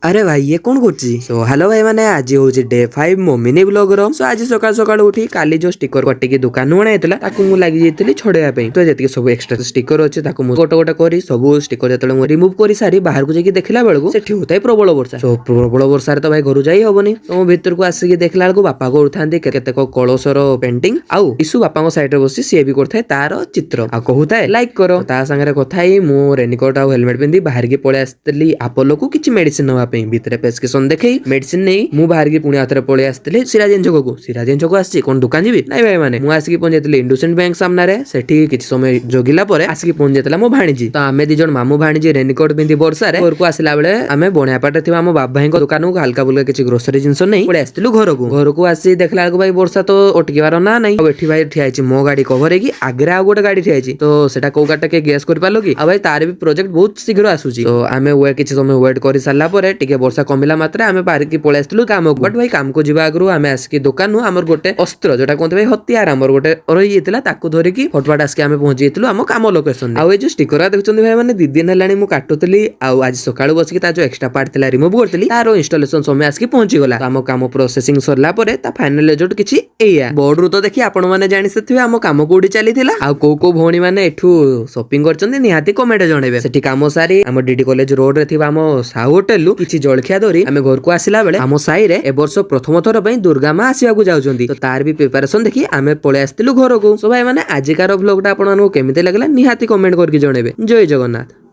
अरे भाई ये कौन करछि सो हेलो भाई माने आज होछि डे 5 मो मिनी ब्लॉग रो सो आज सकाळ सकाळ उठी काली जो स्टिकर कटिकी दुकान उणा हेतला ताकू मु लागि जेतली छोड़ेया पई तो जेतिके सब एक्स्ट्रा स्टिकर अछि ताकू मु गोटा गोटा करी सब स्टिकर जेतले मु रिमूव करी सारी बाहर को जेकी देखला बेलको सेठी होताय प्रबल वर्षा सो प्रबल वर्षा रे तो भाई घर जाई होबनी तो भीतर को आसी देखला बेलको बापा को उठांती केते को कळसर पेंटिंग आउ इसु बापा को साइड रे बसी सी भी करथाय तार चित्र आ कहूताय लाइक करो ता संगे कथाई मु रेनकोट आ हेलमेट पिंदी बाहर के पळे आस्तली अपोलो को किछि मेडिसिन नवा पे भीतर प्रेस्क्रिप्शन देखई मेडिसिन नहीं मु बाहर की पुणी आथरे पळे आस्तिले सिराजेन छक आसी कोन दुकान जीबी नाही भाई माने मु आसी पहुंचेतले इंडोसेंट बैंक सामने रे सेठी किछि समय जोगिला परे आसी पहुंचेतला मो भाणीजी तो आमे दी जण मामू भाणीजी रेनकोट पिंदी वर्षा रे घर को आसिला बेले आमे बणियापाटे थिबा मो बाबा भाई को दुकान को हल्का बुल्का किछि ग्रोसरी जिंस नहीं पळे आस्तिलु घर को आसी देखला को भाई वर्षा तो अटकीबार ना नहीं एठी भाई ठिया आछि मो गाड़ी कवर की आगरे आ गोटे गाड़ी ठिया आछि तो सेटा को गाटा के गेस कर पालो कि आ भाई तार भी प्रोजेक्ट बहुत शीघ्र आसुची तो आमे वे किछि समय वेट करि साला परे टिके वर्षा कमिला मात्रे आमे बाहर की पळे आस्तिलु काम बट भाई काम को जिबा आगरु आमे आसी दुकान हमर गोटे अस्त्र जोटा कोनते भाई हथियार हमर गोटे रही जेतला ताकू धरि की फटफट आसी आमे पहुंची जेतलु हम काम लोकेशन आ ए जो स्टिकर देखछन भाई माने 2 दिन हेलानी मु काटुतली आ आज सकाळु बस की ता जो एक्स्ट्रा पार्ट थिला रिमूव करतली तारो इंस्टॉलेशन समय आसी पहुंची गला हम काम प्रोसेसिंग सरला परे ता फाइनल रिजल्ट किछि एया बोर्ड रु तो देखि आपण माने जानि सथिबे हम काम कोडी चली थिला आ को भौणी माने एठू शॉपिंग करचंदी निहाती कमेंट जणेबे सेठी काम सारी हम डीडी कॉलेज रोड रे थिबा हम साहू होटल लु किछि जळखिया धरी हम घर को आसिला बेले हम साई रे ए वर्ष प्रथम थर पई दुर्गा मां आसीबा को जाउचंदी तो तार भी प्रिपरेशन देखि आमे पळे आस्तिलु घर को सो भाई माने आजिकार व्लॉग टा आपण केमिते लागला निहाती कमेंट करके जणेबे जय जगन्नाथ।